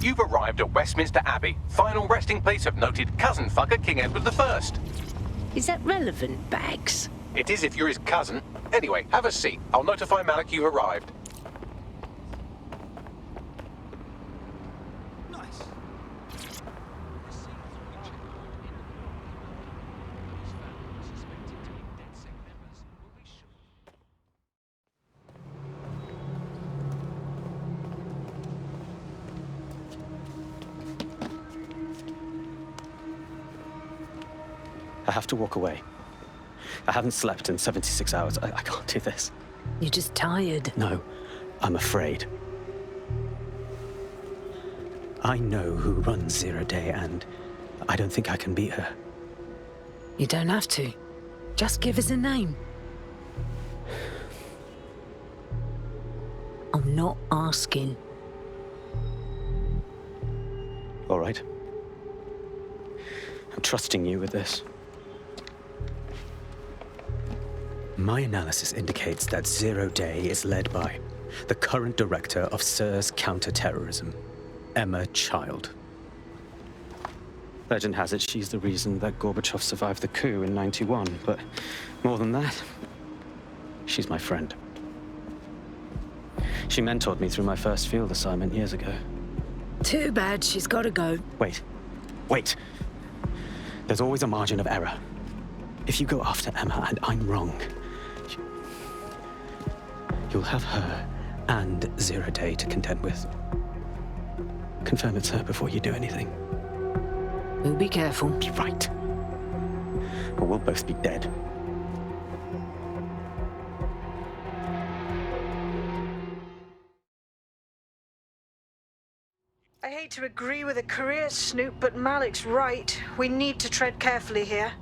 You've arrived at Westminster Abbey, final resting place of noted cousin fucker King Edward I. Is that relevant, Bags? It is if you're his cousin. Anyway, have a seat. I'll notify Malik you've arrived. I have to walk away. I haven't slept in 76 hours. I can't do this. You're just tired. No, I'm afraid. I know who runs Zero Day, and I don't think I can beat her. You don't have to. Just give us a name. I'm not asking. All right. I'm trusting you with this. My analysis indicates that Zero Day is led by the current director of SIRS counter-terrorism, Emma Child. Legend has it she's the reason that Gorbachev survived the coup in '91, but more than that, she's my friend. She mentored me through my first field assignment years ago. Too bad she's got to go. Wait. There's always a margin of error. If you go after Emma and I'm wrong, you'll have her and Zero Day to contend with. Confirm it's her before you do anything. We'll be careful. Be right. Or we'll both be dead. I hate to agree with a career snoop, but Malik's right. We need to tread carefully here.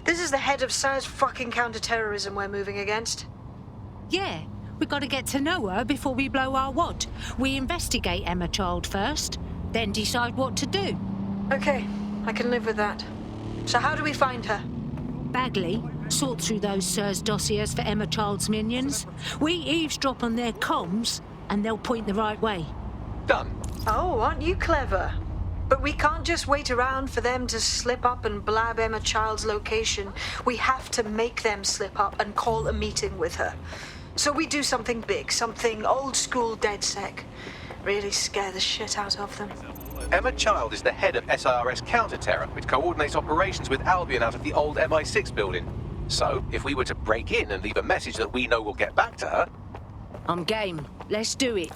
This is the head of SIRS fucking counter-terrorism we're moving against. Yeah, we got to get to know her before we blow our wad. We investigate Emma Child first, then decide what to do. Okay, I can live with that. So how do we find her? Bagley, sort through those SIRS dossiers for Emma Child's minions. We eavesdrop on their comms, and they'll point the right way. Done. Oh, aren't you clever? But we can't just wait around for them to slip up and blab Emma Child's location. We have to make them slip up and call a meeting with her. So we do something big, something old school DedSec. Really scare the shit out of them. Emma Child is the head of SIRS counter-terror, which coordinates operations with Albion out of the old MI6 building. So, if we were to break in and leave a message that we know will get back to her... I'm game. Let's do it.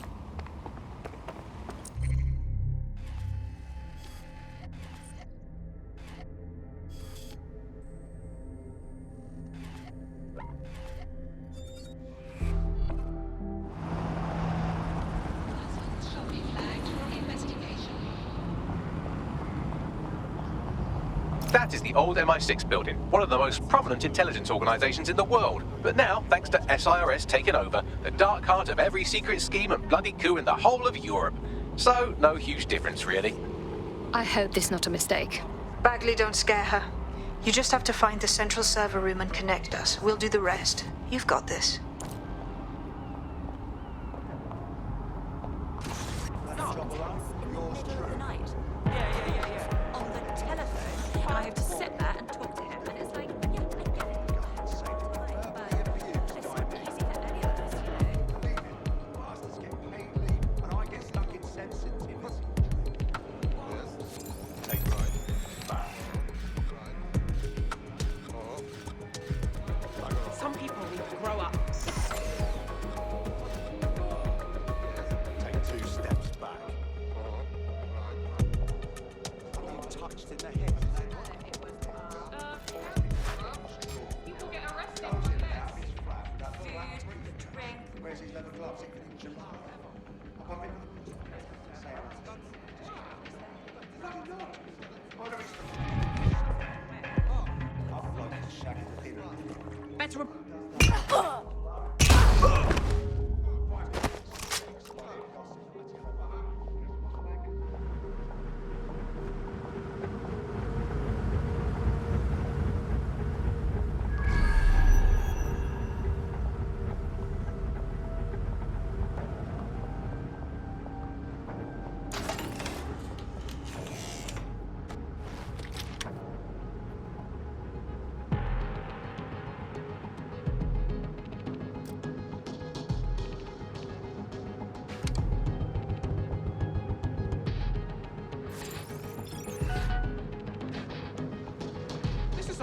That is the old MI6 building, one of the most prominent intelligence organizations in the world. But now, thanks to SIRS taking over, the dark heart of every secret scheme and bloody coup in the whole of Europe. So, no huge difference, really. I hope this is not a mistake. Bagley, don't scare her. You just have to find the central server room and connect us. We'll do the rest. You've got this.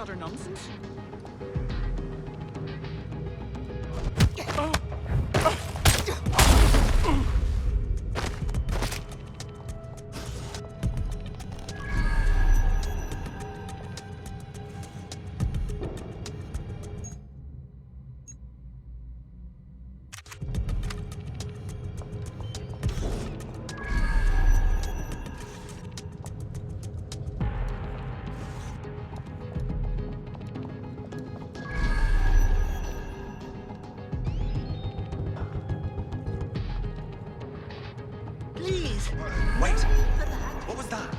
utter nonsense. Wait! What was that?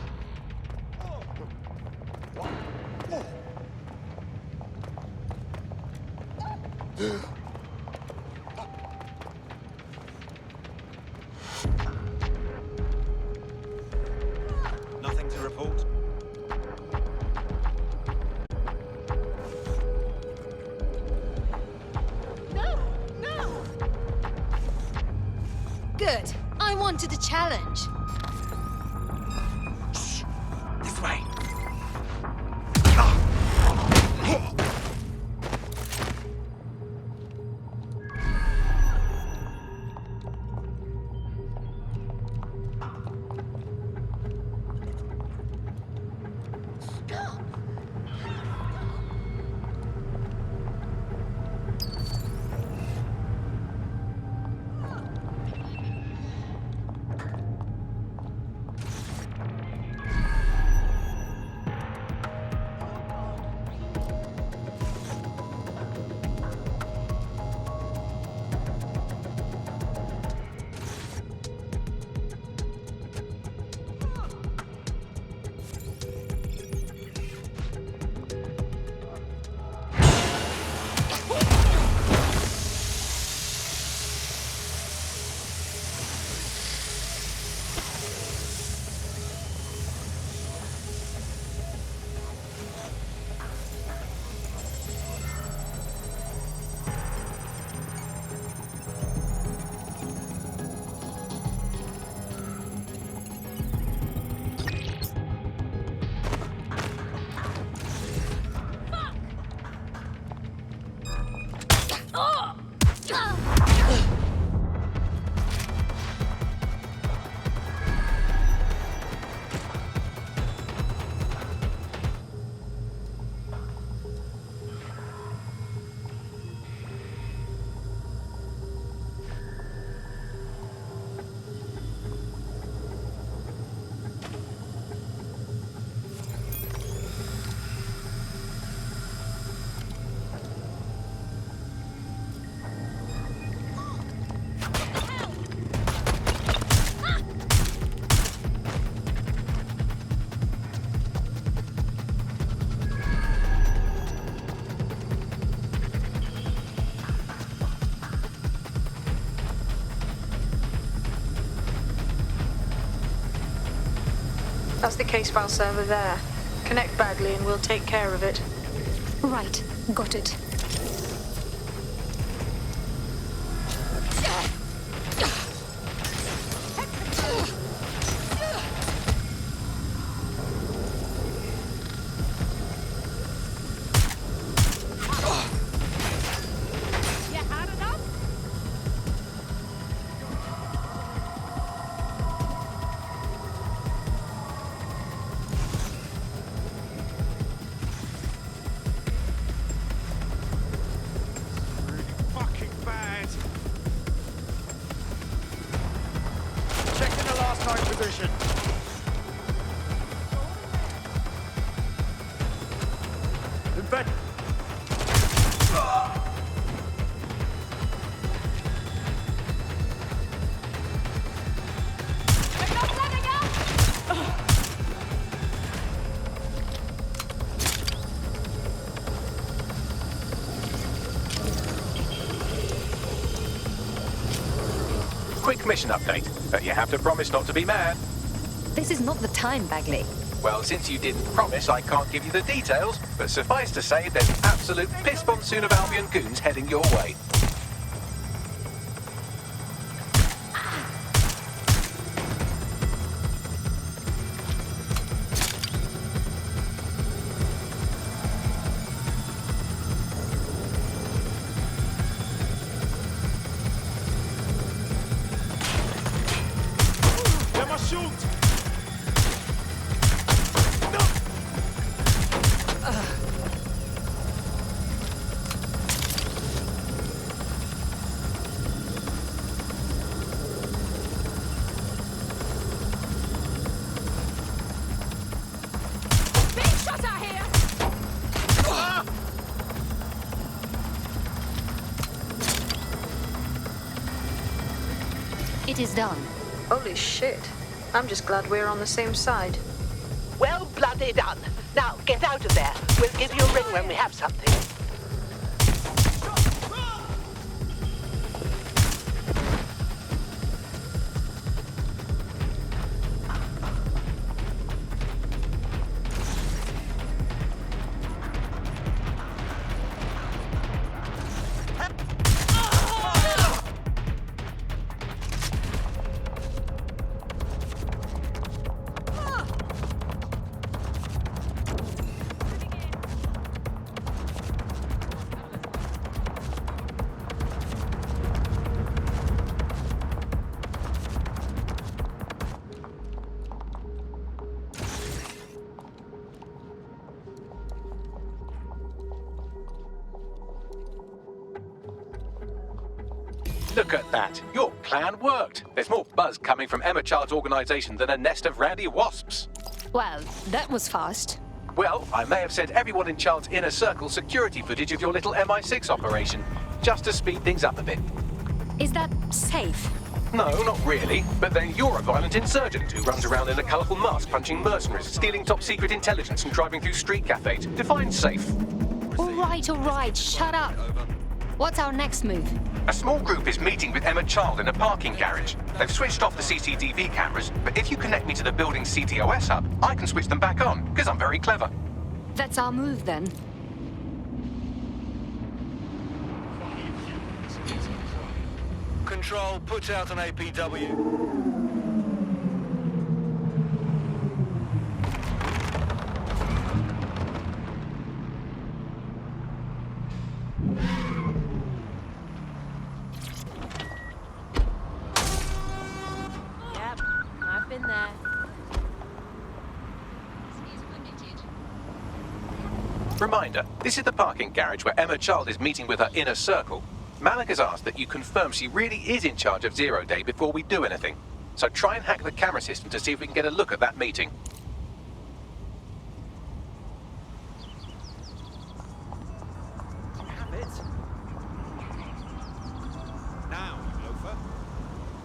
Nothing to report. No! Good. I wanted a challenge. This way. That's the case file server there. Connect Bagley and we'll take care of it. Right, got it. Quick mission update, but you have to promise not to be mad. This is not the time, Bagley. Well, since you didn't promise, I can't give you the details, but suffice to say there's an absolute piss monsoon of Albion goons heading your way. It is done. Holy shit. I'm just glad we're on the same side. Well bloody done. Now, get out of there. We'll give you a ring when we have something. Look at that. Your plan worked. There's more buzz coming from Emma Child's organisation than a nest of rowdy wasps. Well, that was fast. Well, I may have sent everyone in Child's inner circle security footage of your little MI6 operation, just to speed things up a bit. Is that safe? No, not really. But then you're a violent insurgent who runs around in a colourful mask punching mercenaries, stealing top-secret intelligence and driving through street cafes. Define safe. All right, shut up. What's our next move? A small group is meeting with Emma Child in a parking garage. They've switched off the CCTV cameras, but if you connect me to the building's CTOS hub, I can switch them back on, because I'm very clever. That's our move then. Control, put out an APW. Yep, I've been there. Reminder, this is the parking garage where Emma Child is meeting with her inner circle. Malik has asked that you confirm she really is in charge of Zero Day before we do anything. So try and hack the camera system to see if we can get a look at that meeting. Have it. Now, you loafer.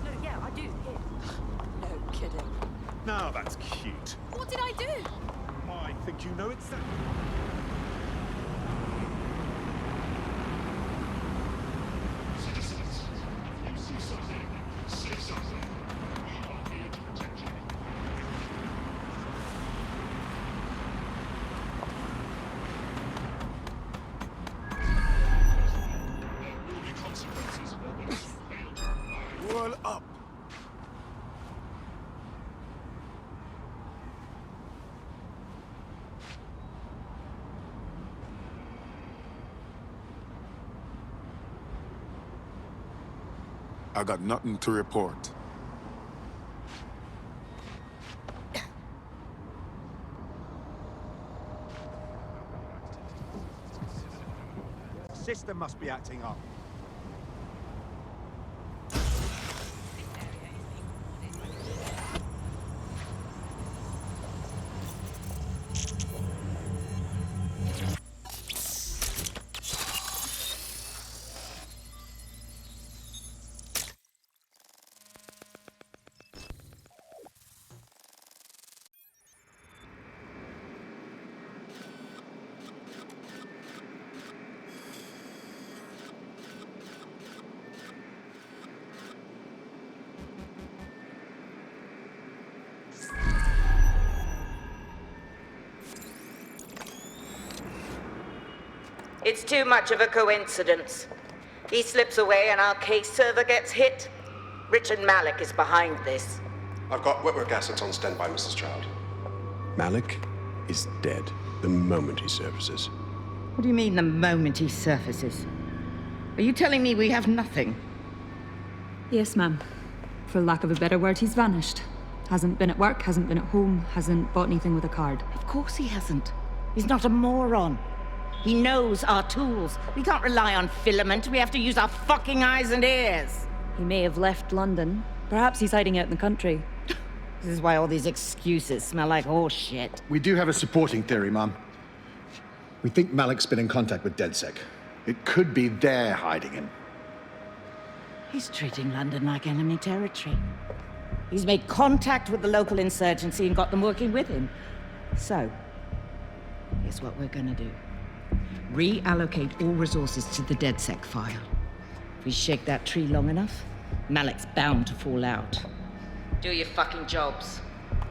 No, yeah, I do. Here. No kidding. Now that's cute. What did I do? I think you know exactly. Roll up. I got nothing to report. System must be acting up. It's too much of a coincidence. He slips away and our case server gets hit. Richard Malik is behind this. I've got wetwork assets on standby, Mrs. Child. Malik is dead the moment he surfaces. What do you mean, the moment he surfaces? Are you telling me we have nothing? Yes, ma'am. For lack of a better word, he's vanished. Hasn't been at work, hasn't been at home, hasn't bought anything with a card. Of course he hasn't. He's not a moron. He knows our tools. We can't rely on filament. We have to use our fucking eyes and ears. He may have left London. Perhaps he's hiding out in the country. This is why all these excuses smell like horse shit. We do have a supporting theory, Mum. We think Malik's been in contact with DedSec. It could be they're hiding him. He's treating London like enemy territory. He's made contact with the local insurgency and got them working with him. So, here's what we're gonna do. Reallocate all resources to the DedSec file. If we shake that tree long enough, Malik's bound to fall out. Do your fucking jobs.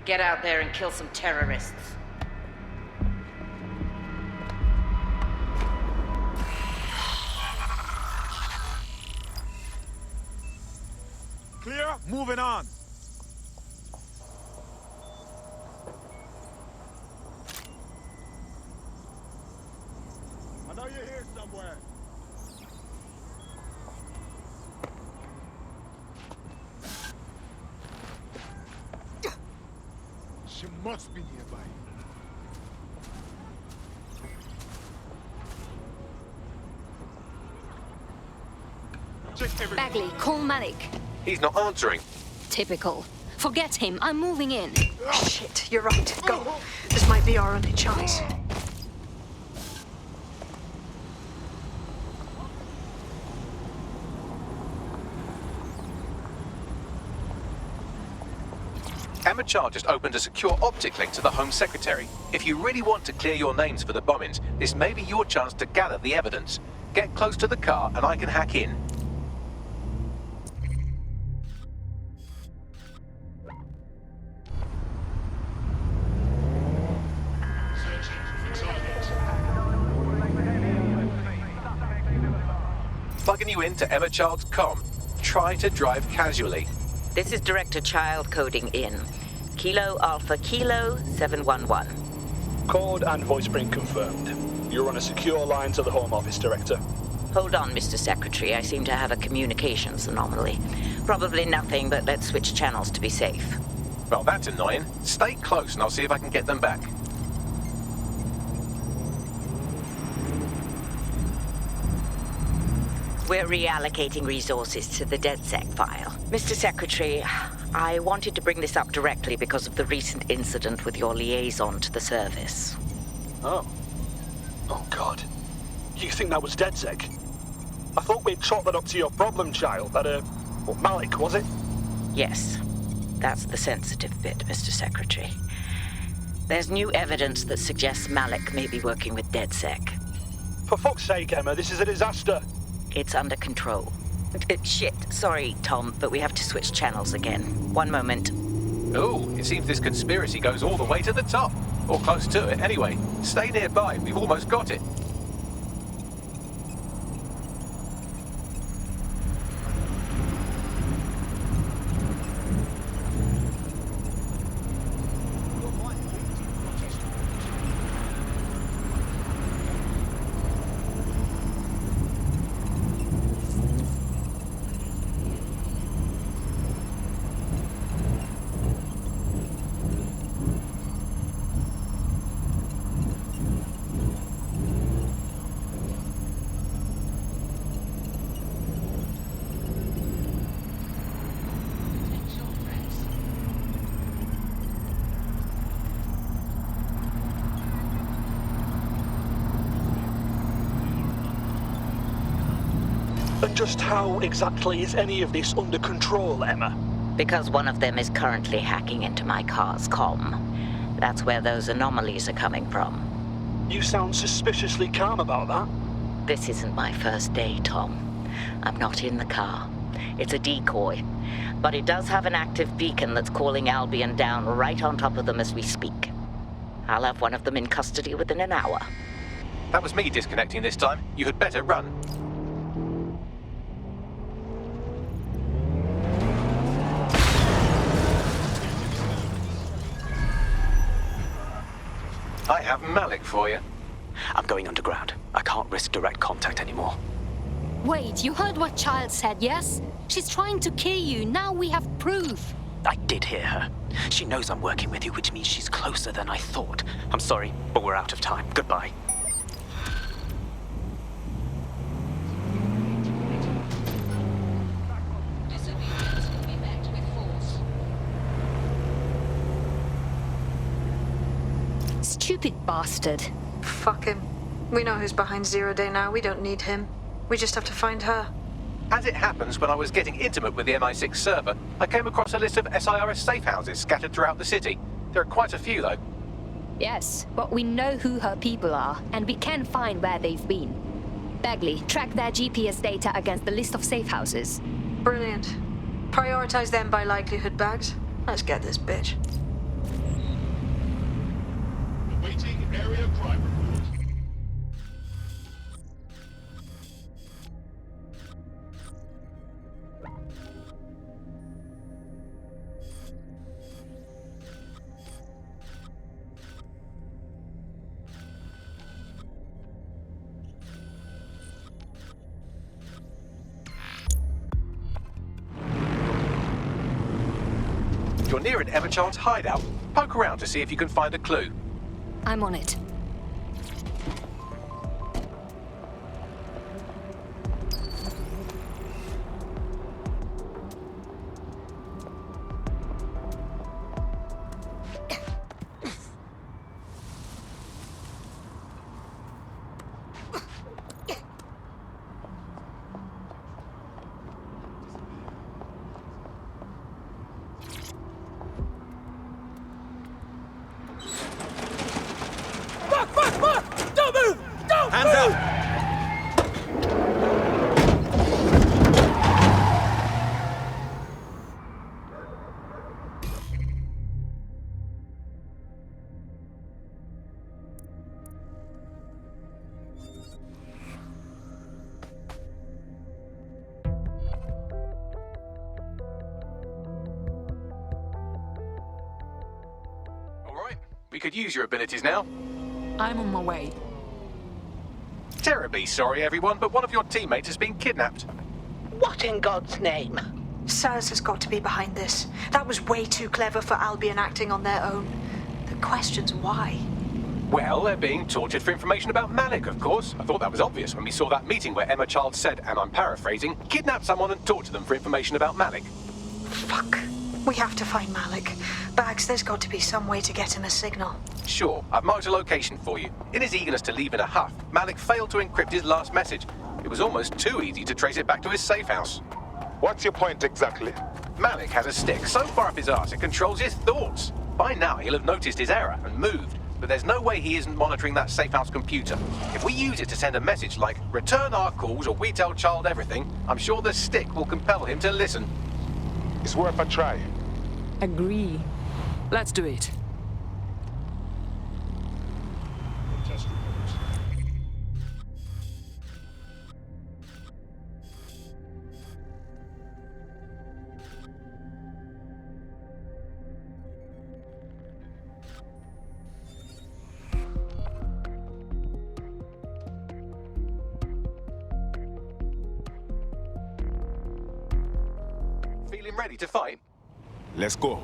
Get out there and kill some terrorists. Clear? Moving on. I know you're here somewhere. She must be nearby. Bagley, call Malik. He's not answering. Typical. Forget him. I'm moving in. Shit, you're right. Go. This might be our only choice. Emma Child just opened a secure optic link to the Home Secretary. If you really want to clear your names for the bombings, this may be your chance to gather the evidence. Get close to the car and I can hack in. Plugging you into Emma Child's comm. Try to drive casually. This is Director Child coding in. Kilo Alpha Kilo 711. Code and voice print confirmed. You're on a secure line to the Home Office, Director. Hold on, Mr. Secretary. I seem to have a communications anomaly. Probably nothing, but let's switch channels to be safe. Well, that's annoying. Stay close and I'll see if I can get them back. We're reallocating resources to the DedSec file. Mr. Secretary, I wanted to bring this up directly because of the recent incident with your liaison to the service. Oh. Oh, God. You think that was DedSec? I thought we'd chalk that up to your problem child, that, Malik, was it? Yes. That's the sensitive bit, Mr. Secretary. There's new evidence that suggests Malik may be working with DedSec. For fuck's sake, Emma, this is a disaster. It's under control. Shit, sorry, Tom, but we have to switch channels again. One moment. Oh, it seems this conspiracy goes all the way to the top. Or close to it, anyway. Stay nearby, we've almost got it. And just how exactly is any of this under control, Emma? Because one of them is currently hacking into my car's comm. That's where those anomalies are coming from. You sound suspiciously calm about that. This isn't my first day, Tom. I'm not in the car. It's a decoy. But it does have an active beacon that's calling Albion down right on top of them as we speak. I'll have one of them in custody within an hour. That was me disconnecting this time. You had better run. I have Malik for you. I'm going underground. I can't risk direct contact anymore. Wait, you heard what Child said, yes? She's trying to kill you. Now we have proof. I did hear her. She knows I'm working with you, which means she's closer than I thought. I'm sorry, but we're out of time. Goodbye. Stupid bastard. Fuck him. We know who's behind Zero Day now. We don't need him. We just have to find her. As it happens, when I was getting intimate with the MI6 server, I came across a list of SIRS safe houses scattered throughout the city. There are quite a few, though. Yes, but we know who her people are, and we can find where they've been. Bagley, track their GPS data against the list of safe houses. Brilliant. Prioritize them by likelihood, Bags. Let's get this bitch. Awaiting area crime report. You're near an Emma Child's hideout. Poke around to see if you can find a clue. I'm on it. Hands up! All right, we could use your abilities now. I'm on my way. Terribly sorry, everyone, but one of your teammates has been kidnapped. What in God's name? SIRS has got to be behind this. That was way too clever for Albion acting on their own. The question's why. Well, they're being tortured for information about Malik, of course. I thought that was obvious when we saw that meeting where Emma Child said, and I'm paraphrasing, kidnap someone and torture them for information about Malik. Fuck. We have to find Malik. Bags, there's got to be some way to get him a signal. Sure, I've marked a location for you. In his eagerness to leave in a huff, Malik failed to encrypt his last message. It was almost too easy to trace it back to his safe house. What's your point exactly? Malik has a stick so far up his arse it controls his thoughts. By now he'll have noticed his error and moved, but there's no way he isn't monitoring that safe house computer. If we use it to send a message like, return our calls or we tell Child everything, I'm sure the stick will compel him to listen. It's worth a try. Agree. Let's do it. Feeling ready to fight? Let's go.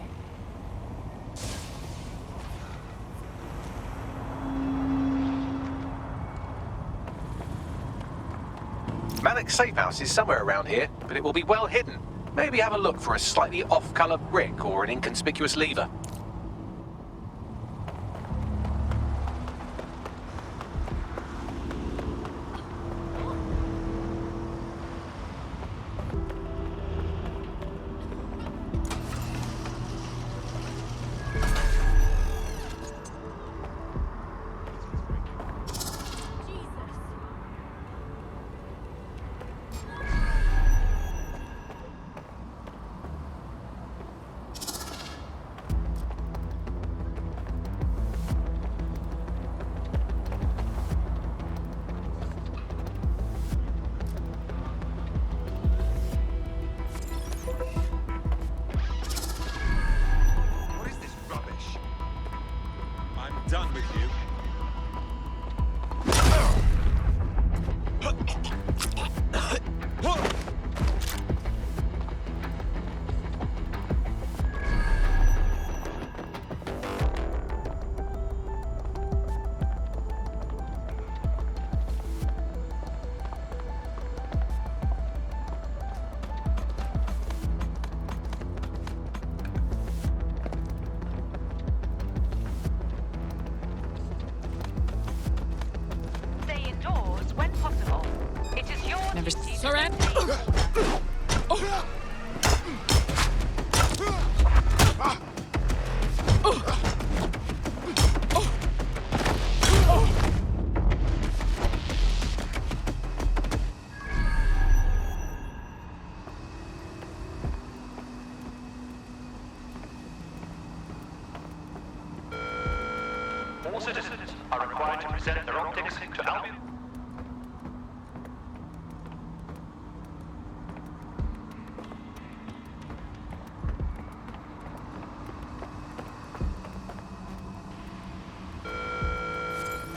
Malik's safe house is somewhere around here, but it will be well hidden. Maybe have a look for a slightly off-color brick or an inconspicuous lever. Done with you. Surrender! all citizens are required to present their optics to Albion.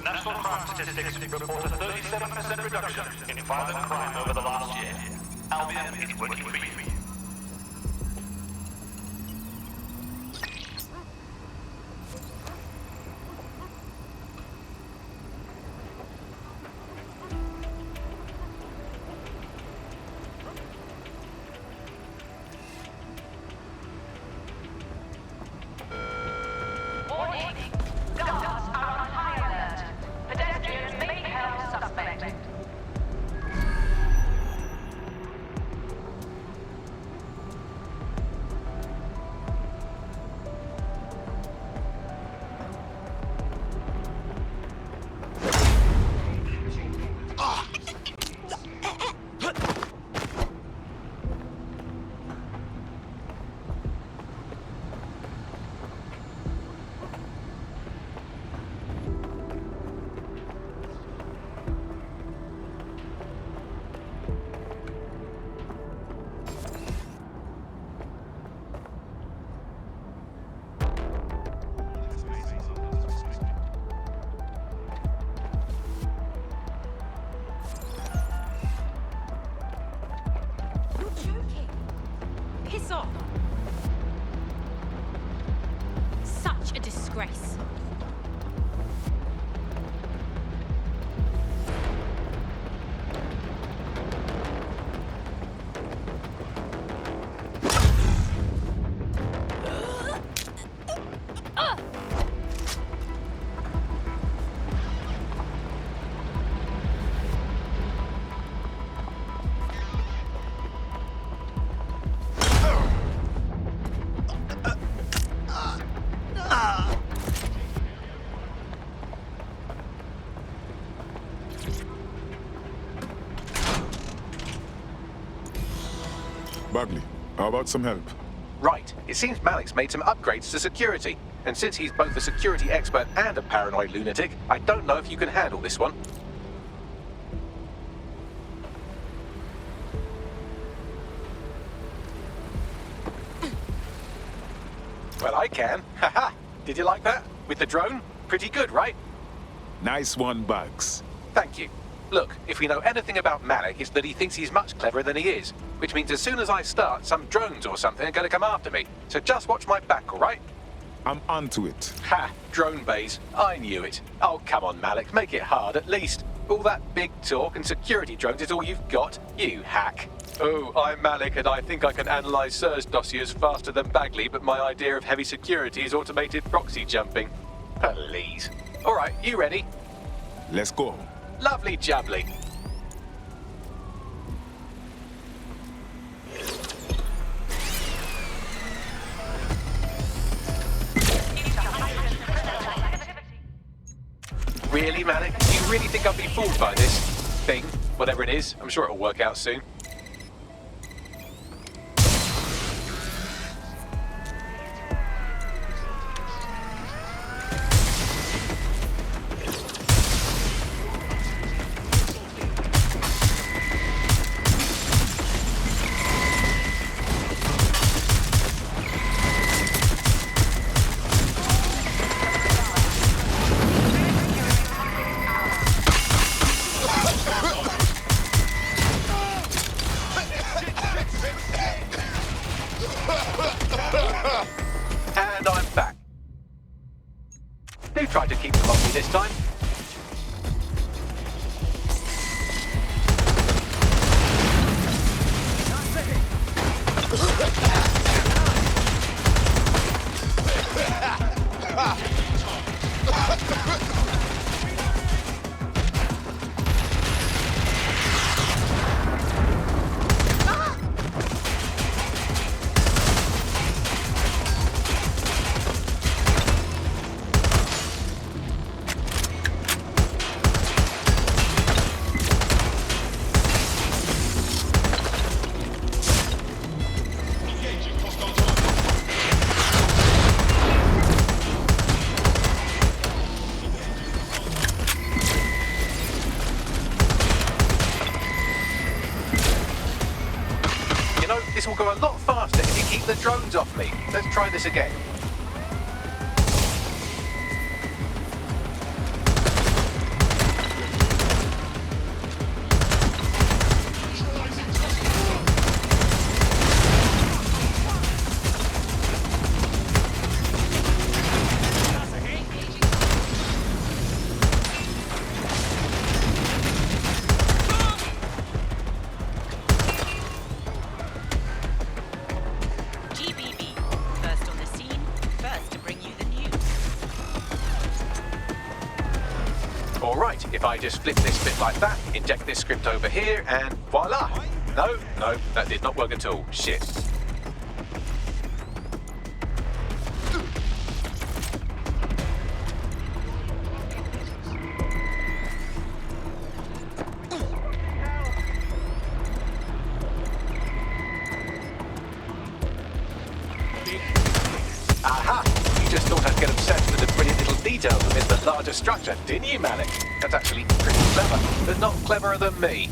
National crime statistics report a 37% reduction in violent crime over the last year. Albion is working for you. Piss off! Such a disgrace. Bagley, how about some help? Right. It seems Malik's made some upgrades to security. And since he's both a security expert and a paranoid lunatic, I don't know if you can handle this one. Well, I can. Haha. Did you like that? With the drone? Pretty good, right? Nice one, Bugs. Thank you. Look, if we know anything about Malik, it's that he thinks he's much cleverer than he is. Which means as soon as I start, some drones or something are going to come after me. So just watch my back, all right? I'm onto it. Ha! Drone bays. I knew it. Oh, come on, Malik. Make it hard, at least. All that big talk and security drones is all you've got? You hack. Oh, I'm Malik, and I think I can analyse SIRS dossiers faster than Bagley, but my idea of heavy security is automated proxy jumping. Please. All right, you ready? Let's go. Lovely jubbly. Really, Malik? You really think I'll be fooled by this thing? Whatever it is, I'm sure it'll work out soon. And I'm back. Do try to keep them off me this time. This will go a lot faster if you keep the drones off me. Let's try this again. Alright, if I just flip this bit like that, inject this script over here, and voila! No, that did not work at all. Shit. Aha! You just thought I'd get obsessed with the brilliant little details amidst the larger structure, didn't you, Malik? That's actually pretty clever, but not cleverer than me.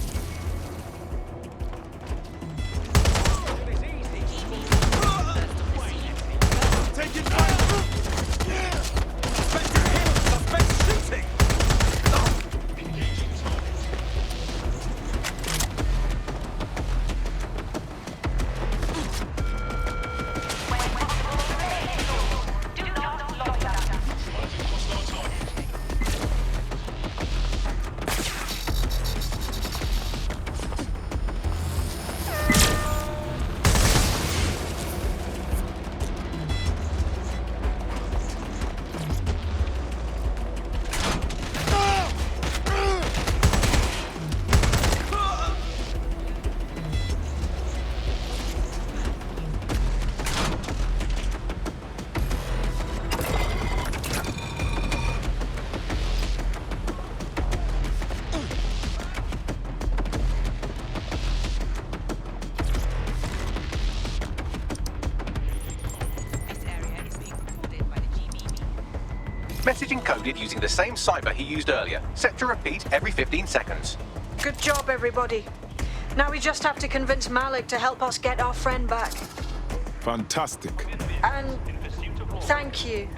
Message encoded using the same cipher he used earlier, set to repeat every 15 seconds. Good job, everybody. Now we just have to convince Malik to help us get our friend back. Fantastic. And thank you.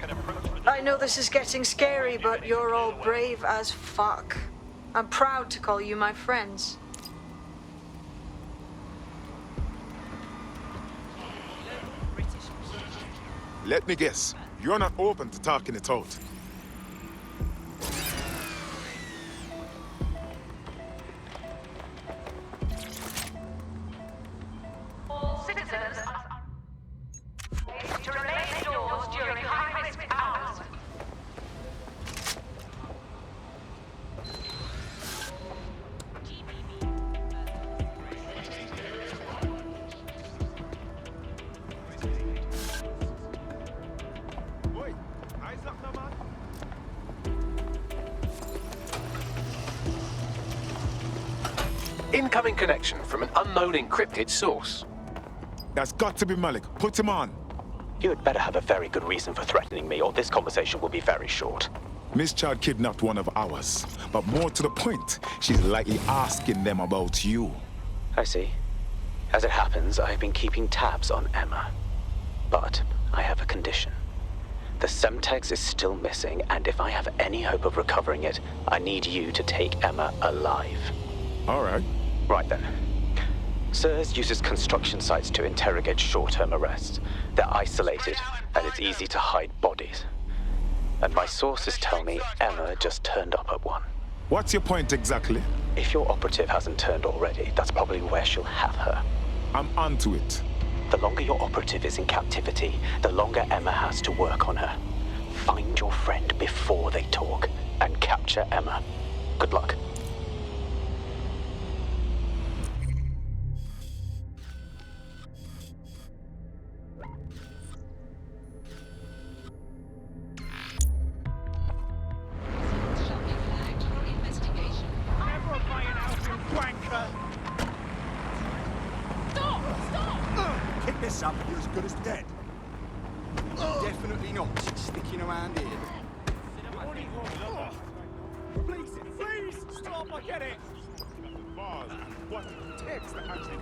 I know this is getting scary, but you're all brave as fuck. I'm proud to call you my friends. Let me guess. You're not open to talking it out. Citizens to remain indoors during high-risk hours. Incoming connection from an unknown encrypted source. That's got to be Malik. Put him on. You had better have a very good reason for threatening me, or this conversation will be very short. Miss Child kidnapped one of ours. But more to the point, she's likely asking them about you. I see. As it happens, I've been keeping tabs on Emma. But I have a condition. The Semtex is still missing, and if I have any hope of recovering it, I need you to take Emma alive. All right. Right then. SIRS uses construction sites to interrogate short-term arrests. They're isolated, and it's easy to hide bodies. And my sources tell me Emma just turned up at one. What's your point exactly? If your operative hasn't turned already, that's probably where she'll have her. I'm onto it. The longer your operative is in captivity, the longer Emma has to work on her. Find your friend before they talk, and capture Emma. Good luck. Up, you're as good as dead. Definitely not sticking around here. Please, stop, I get it. Bars, what text that actually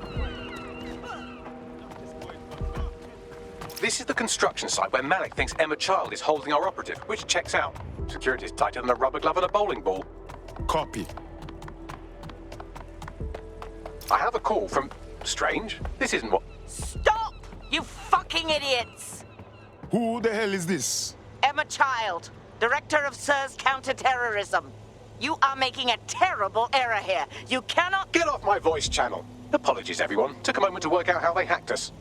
This is the construction site where Malik thinks Emma Child is holding our operative, which checks out. Security's tighter than a rubber glove and a bowling ball. Copy. I have a call from... Strange. This isn't what... Stop! You fucking idiots! Who the hell is this? Emma Child, Director of SIRS Counter-Terrorism. You are making a terrible error here. You cannot... Get off my voice channel. Apologies, everyone. Took a moment to work out how they hacked us.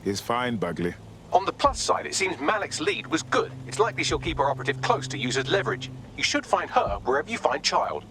It's fine, Bagley. On the plus side, it seems Malik's lead was good. It's likely she'll keep her operative close to use as leverage. You should find her wherever you find Child.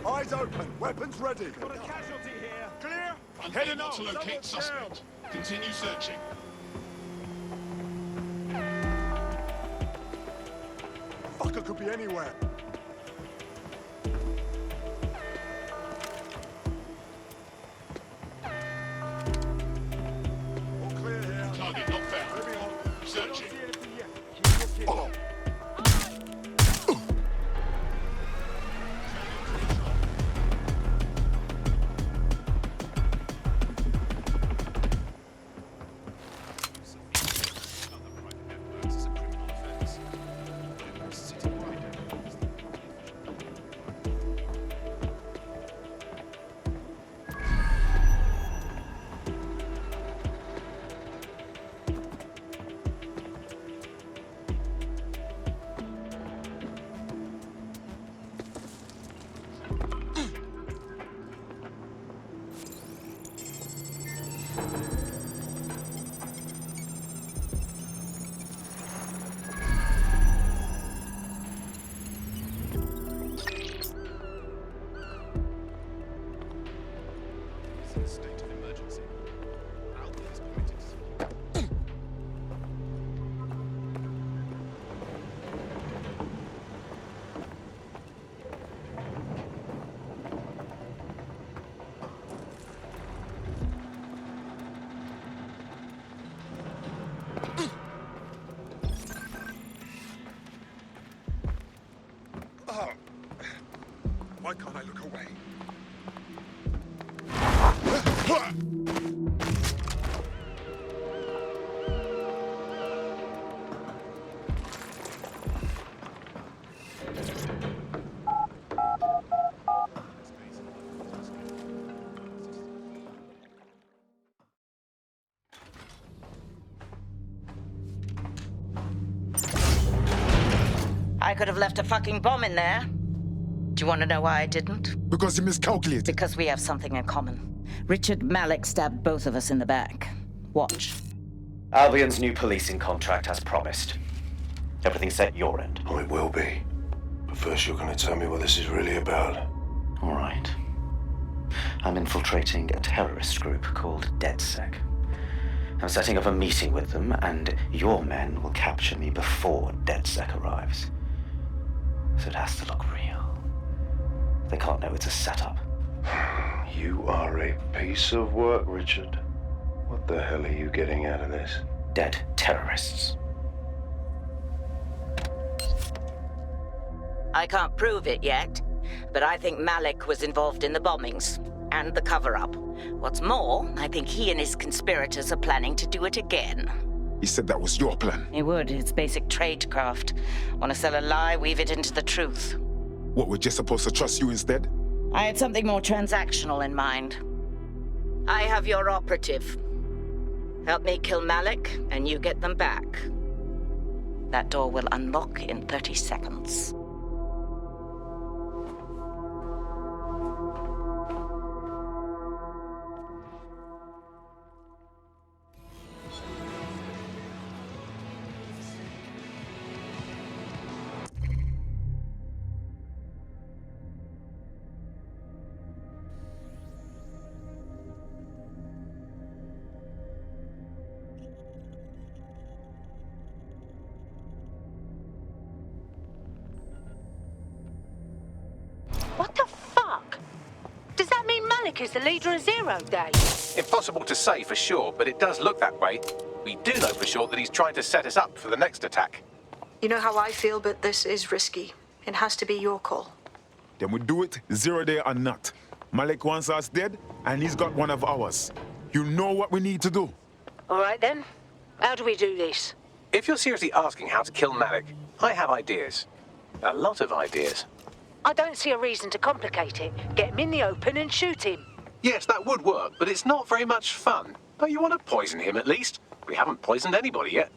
Eyes open, weapons ready. Got a casualty here. Clear? Heading on to locate suspect. Continue searching. Fucker could be anywhere. All clear here. Target not found. Moving on. Searching. Oh. State of emergency. Alpha is pointed. Oh. Why can't I look away? I could have left a fucking bomb in there. Do you want to know why I didn't? Because you miscalculated. Because we have something in common. Richard Malik stabbed both of us in the back. Watch. Albion's new policing contract as promised. Everything set your end. Oh, it will be. But first you're going to tell me what this is really about. All right. I'm infiltrating a terrorist group called DedSec. I'm setting up a meeting with them, and your men will capture me before DedSec arrives. So it has to look real. They can't know it's a setup. You are a piece of work, Richard. What the hell are you getting out of this? Dead terrorists. I can't prove it yet, but I think Malik was involved in the bombings and the cover-up. What's more, I think he and his conspirators are planning to do it again. He said that was your plan. He would. It's basic tradecraft. Want to sell a lie, weave it into the truth. What, we're just supposed to trust you instead? I had something more transactional in mind. I have your operative. Help me kill Malik, and you get them back. That door will unlock in 30 seconds. DedSec is the leader of Zero Day. Impossible to say for sure, but it does look that way. We do know for sure that he's trying to set us up for the next attack. You know how I feel, but this is risky. It has to be your call. Then we do it, 0 day or not. Malik wants us dead, and he's got one of ours. You know what we need to do. All right, then. How do we do this? If you're seriously asking how to kill Malik, I have ideas. A lot of ideas. I don't see a reason to complicate it. Get him in the open and shoot him. Yes, that would work, but it's not very much fun. Don't you want to poison him at least? We haven't poisoned anybody yet.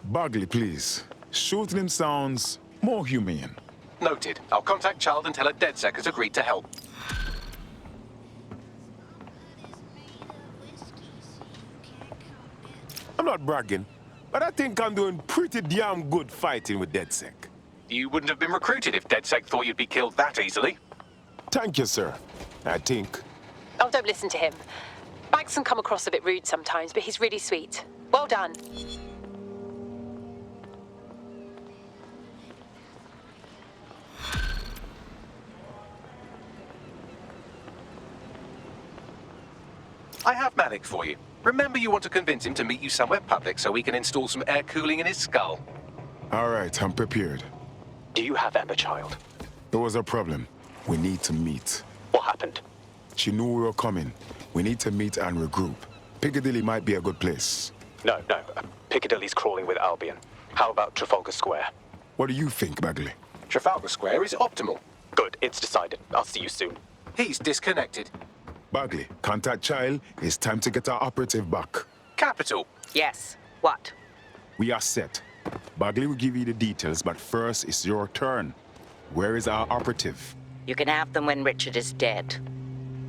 Bagley, please. Shooting him sounds more humane. Noted. I'll contact Child and tell her DedSec has agreed to help. I'm not bragging, but I think I'm doing pretty damn good fighting with DedSec. You wouldn't have been recruited if DedSec thought you'd be killed that easily. Thank you, sir. I think. Oh, don't listen to him. Max can come across a bit rude sometimes, but he's really sweet. Well done. I have Malik for you. Remember, you want to convince him to meet you somewhere public so we can install some air cooling in his skull. All right, I'm prepared. Do you have Emma, Child? There was a problem. We need to meet. What happened? She knew we were coming. We need to meet and regroup. Piccadilly might be a good place. No. Piccadilly's crawling with Albion. How about Trafalgar Square? What do you think, Bagley? Trafalgar Square is optimal. Good, it's decided. I'll see you soon. He's disconnected. Bagley, contact Child. It's time to get our operative back. Capital. Yes. What? We are set. Bagley will give you the details, but first it's your turn. Where is our operative? You can have them when Richard is dead.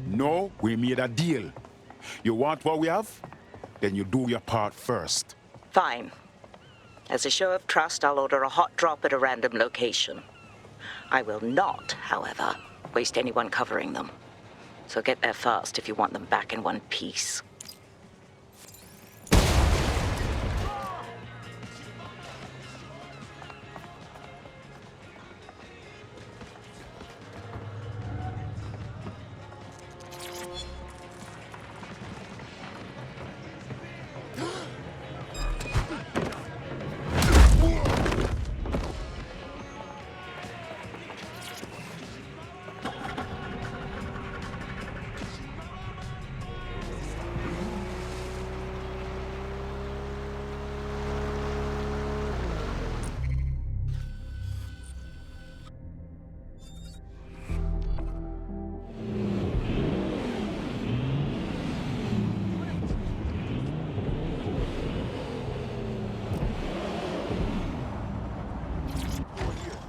No, we made a deal. You want what we have? Then you do your part first. Fine. As a show of trust, I'll order a hot drop at a random location. I will not, however, waste anyone covering them. So get there fast if you want them back in one piece.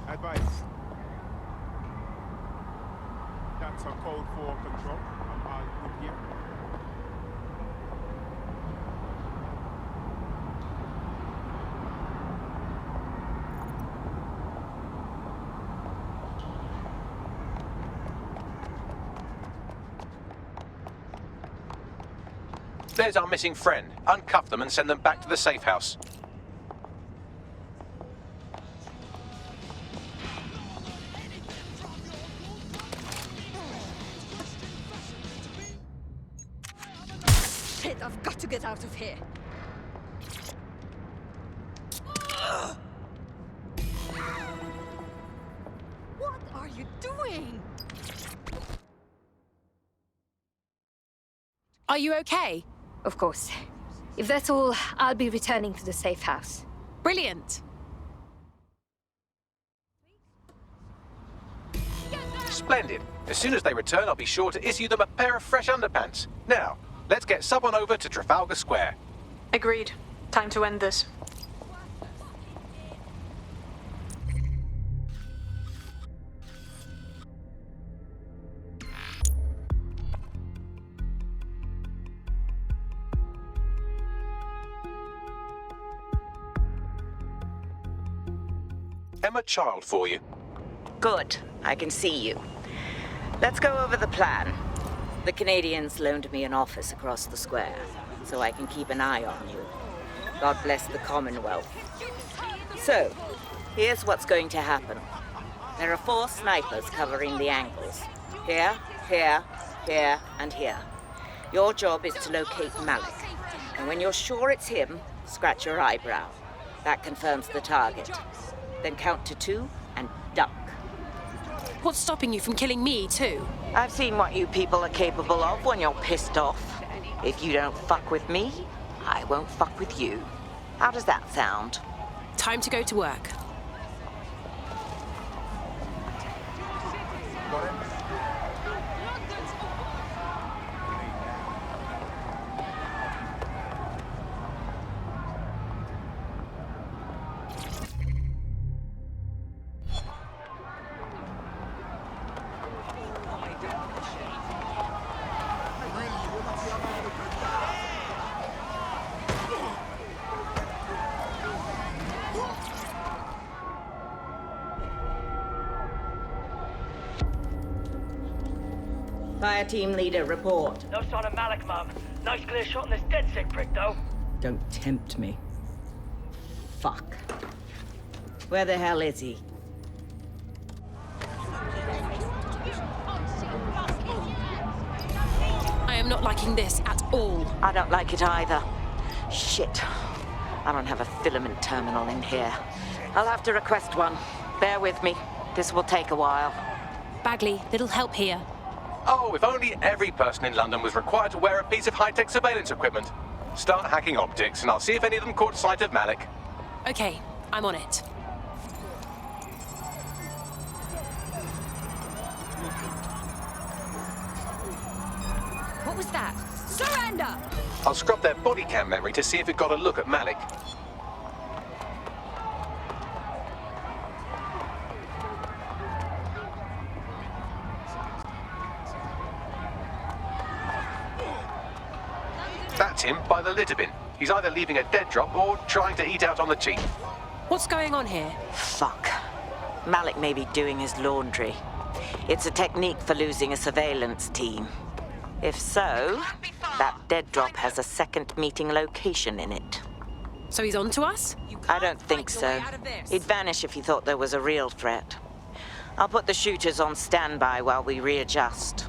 Advice. That's a code for control. I'm all good here. There's our missing friend. Uncuff them and send them back to the safe house. Shit, I've got to get out of here. What are you doing? Are you okay? Of course. If that's all, I'll be returning to the safe house. Brilliant. Splendid. As soon as they return, I'll be sure to issue them a pair of fresh underpants. Now, let's get someone over to Trafalgar Square. Agreed. Time to end this. Emma Child for you. Good. I can see you. Let's go over the plan. The Canadians loaned me an office across the square, so I can keep an eye on you. God bless the Commonwealth. So, here's what's going to happen. There are 4 snipers covering the angles. Here, here, here, and here. Your job is to locate Malik. And when you're sure it's him, scratch your eyebrow. That confirms the target. Then count to 2 and duck. What's stopping you from killing me, too? I've seen what you people are capable of when you're pissed off. If you don't fuck with me, I won't fuck with you. How does that sound? Time to go to work. Fire team leader, report. No sign of Malik, Mum. Nice clear shot on this dead sick prick, though. Don't tempt me. Fuck. Where the hell is he? I am not liking this at all. I don't like it either. Shit. I don't have a filament terminal in here. I'll have to request one. Bear with me. This will take a while. Bagley, little help here. Oh, if only every person in London was required to wear a piece of high-tech surveillance equipment. Start hacking optics, and I'll see if any of them caught sight of Malik. Okay, I'm on it. What was that? Surrender! I'll scrub their body cam memory to see if it got a look at Malik. That's him by the litter bin. He's either leaving a dead drop or trying to eat out on the cheap. What's going on here? Fuck. Malik may be doing his laundry. It's a technique for losing a surveillance team. If so, that dead drop has a second meeting location in it. So he's on to us? I don't think so. He'd vanish if he thought there was a real threat. I'll put the shooters on standby while we readjust.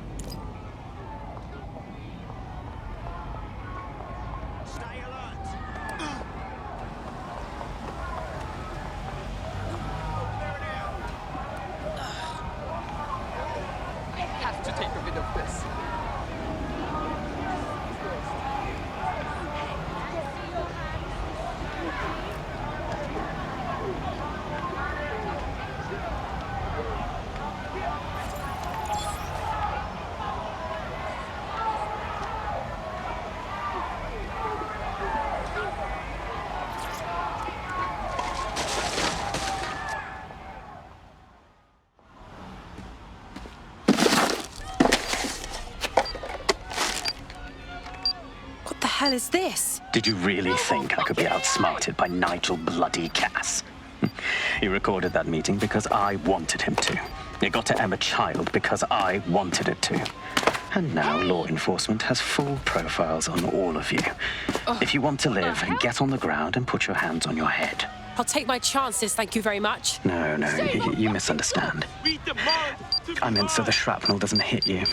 What the hell is this? Did you really think I could be outsmarted by Nigel bloody Cass? He recorded that meeting because I wanted him to. It got to Emma Child because I wanted it to. And now law enforcement has full profiles on all of you. If you want to live, get on the ground and put your hands on your head. I'll take my chances, thank you very much. No, you misunderstand. I meant so the shrapnel doesn't hit you.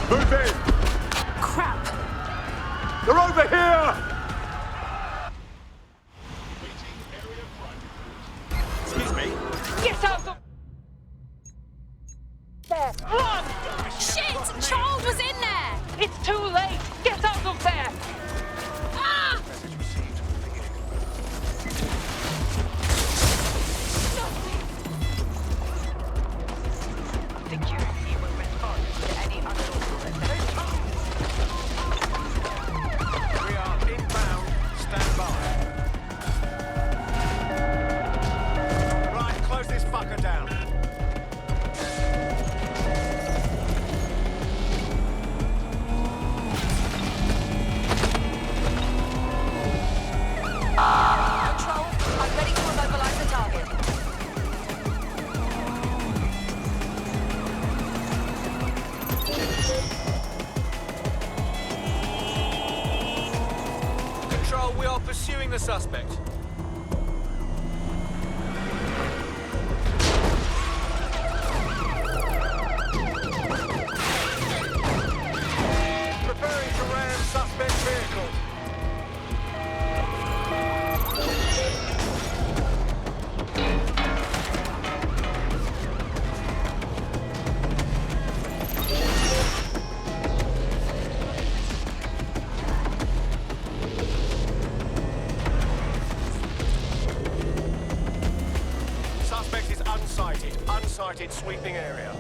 Move in! Crap! They're over here! Excuse me? Get out of there! Run! Shit! Child was in there! It's too late! Get out of there! Ah! Security will respond to any unlawful events. We are inbound. Stand by. Right, close this fucker down. Control, I'm ready to immobilize the target. Control, we are pursuing the suspect. Unsighted sweeping area.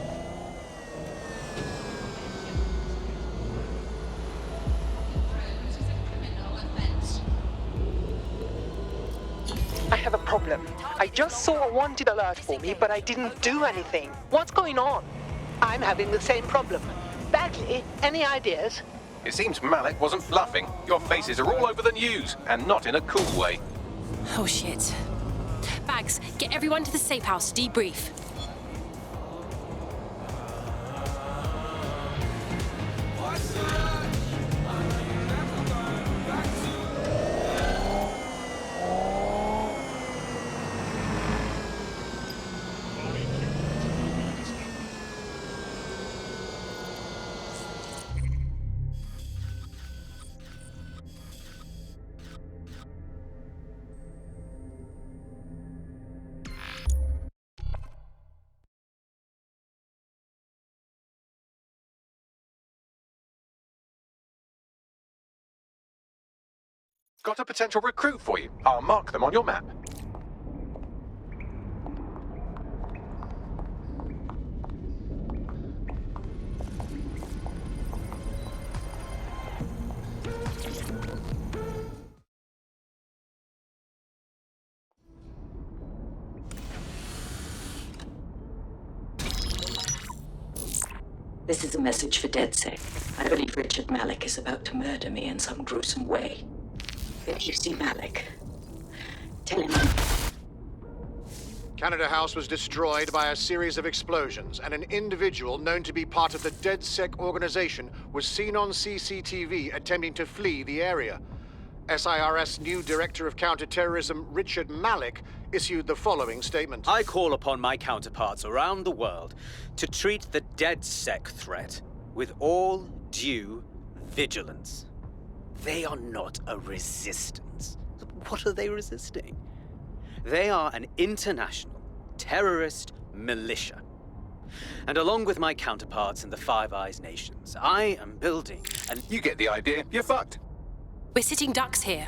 I have a problem. I just saw a wanted alert for me, but I didn't do anything. What's going on? I'm having the same problem. Bagley, any ideas? It seems Malik wasn't bluffing. Your faces are all over the news, and not in a cool way. Oh shit. Bags, get everyone to the safe house to debrief. Got a potential recruit for you. I'll mark them on your map. This is a message for DedSec. I believe Richard Malik is about to murder me in some gruesome way. If you see Malik, tell him Canada House was destroyed by a series of explosions, and an individual known to be part of the DedSec organization was seen on CCTV attempting to flee the area. SIRS new Director of Counterterrorism Richard Malik issued the following statement. I call upon my counterparts around the world to treat the DedSec threat with all due vigilance. They are not a resistance. What are they resisting? They are an international terrorist militia. And along with my counterparts in the Five Eyes nations, I am building an... You get the idea. You're fucked. We're sitting ducks here.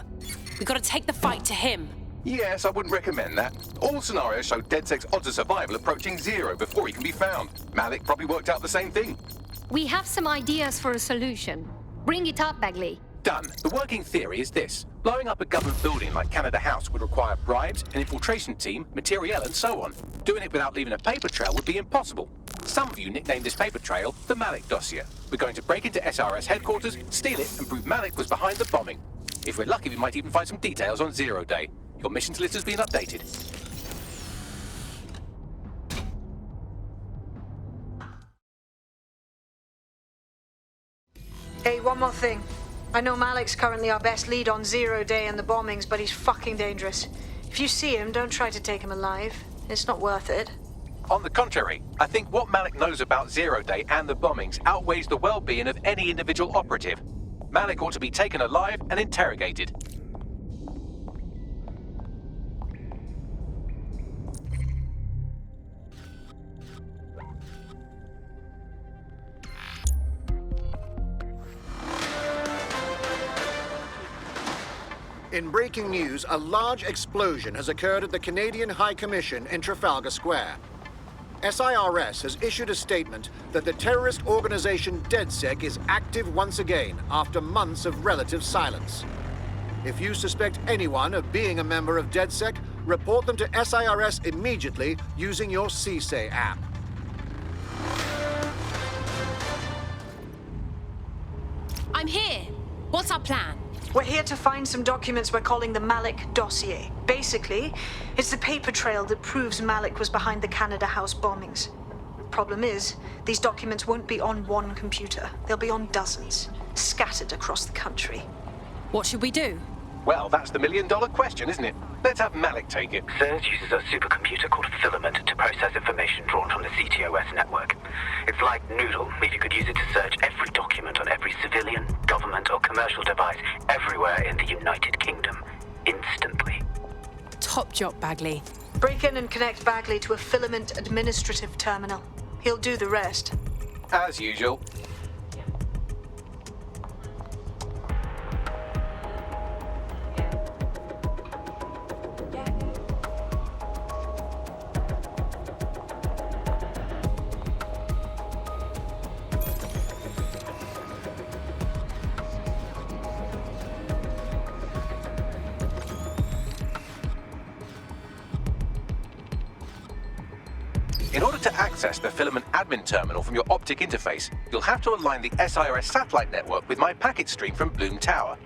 We've got to take the fight to him. Yes, I wouldn't recommend that. All scenarios show DedSec's odds of survival approaching 0 before he can be found. Malik probably worked out the same thing. We have some ideas for a solution. Bring it up, Bagley. Done. The working theory is this. Blowing up a government building like Canada House would require bribes, an infiltration team, materiel, and so on. Doing it without leaving a paper trail would be impossible. Some of you nicknamed this paper trail the Malik dossier. We're going to break into SRS headquarters, steal it, and prove Malik was behind the bombing. If we're lucky, we might even find some details on 0 Day. Your missions list has been updated. Hey, one more thing. I know Malik's currently our best lead on 0 Day and the bombings, but he's fucking dangerous. If you see him, don't try to take him alive. It's not worth it. On the contrary, I think what Malik knows about 0 Day and the bombings outweighs the well-being of any individual operative. Malik ought to be taken alive and interrogated. In breaking news, a large explosion has occurred at the Canadian High Commission in Trafalgar Square. SIRS has issued a statement that the terrorist organization DedSec is active once again after months of relative silence. If you suspect anyone of being a member of DedSec, report them to SIRS immediately using your CSAY app. I'm here. What's our plan? We're here to find some documents we're calling the Malik dossier. Basically, it's the paper trail that proves Malik was behind the Canada House bombings. Problem is, these documents won't be on one computer. They'll be on dozens, scattered across the country. What should we do? Well, that's the million-dollar question, isn't it? Let's have Malik take it. CERS uses a supercomputer called Filament to process information drawn from the CTOS network. It's like Noodle, if you could use it to search every document on every civilian, government, or commercial device everywhere in the United Kingdom, instantly. Top job, Bagley. Break in and connect Bagley to a Filament administrative terminal. He'll do the rest. As usual. In order to access the filament admin terminal from your optic interface, you'll have to align the SIRS satellite network with my packet stream from Bloom Tower.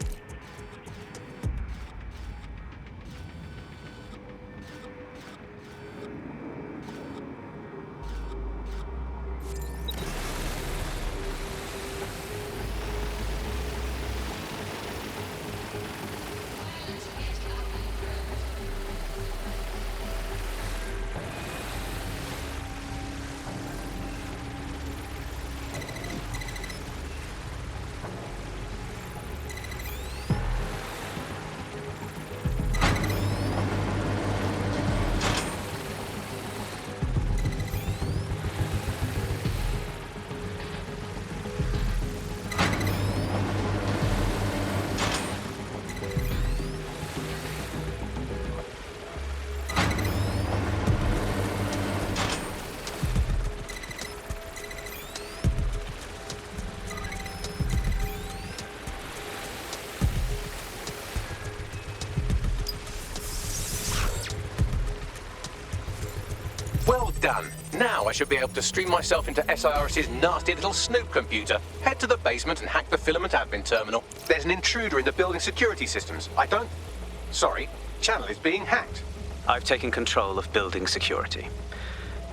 Well done. Now I should be able to stream myself into SIRS's nasty little snoop computer, head to the basement and hack the filament admin terminal. There's an intruder in the building security systems. Sorry, channel is being hacked. I've taken control of building security.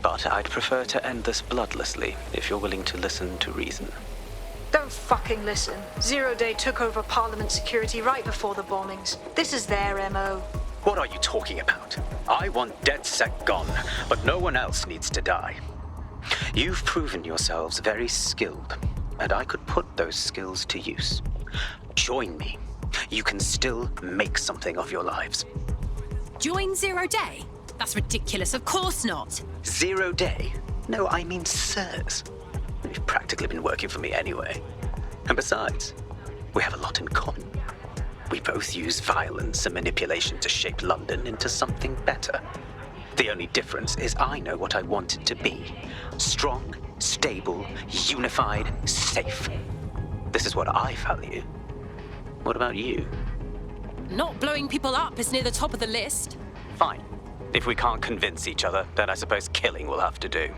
But I'd prefer to end this bloodlessly, if you're willing to listen to reason. Don't fucking listen. Zero Day took over Parliament security right before the bombings. This is their MO. What are you talking about? I want DedSec gone, but no one else needs to die. You've proven yourselves very skilled, and I could put those skills to use. Join me. You can still make something of your lives. Join Zero Day? That's ridiculous, of course not. 0 Day? No, I mean SIRS. You've practically been working for me anyway. And besides, we have a lot in common. We both use violence and manipulation to shape London into something better. The only difference is I know what I want it to be. Strong, stable, unified, safe. This is what I value. What about you? Not blowing people up is near the top of the list. Fine. If we can't convince each other, then I suppose killing will have to do.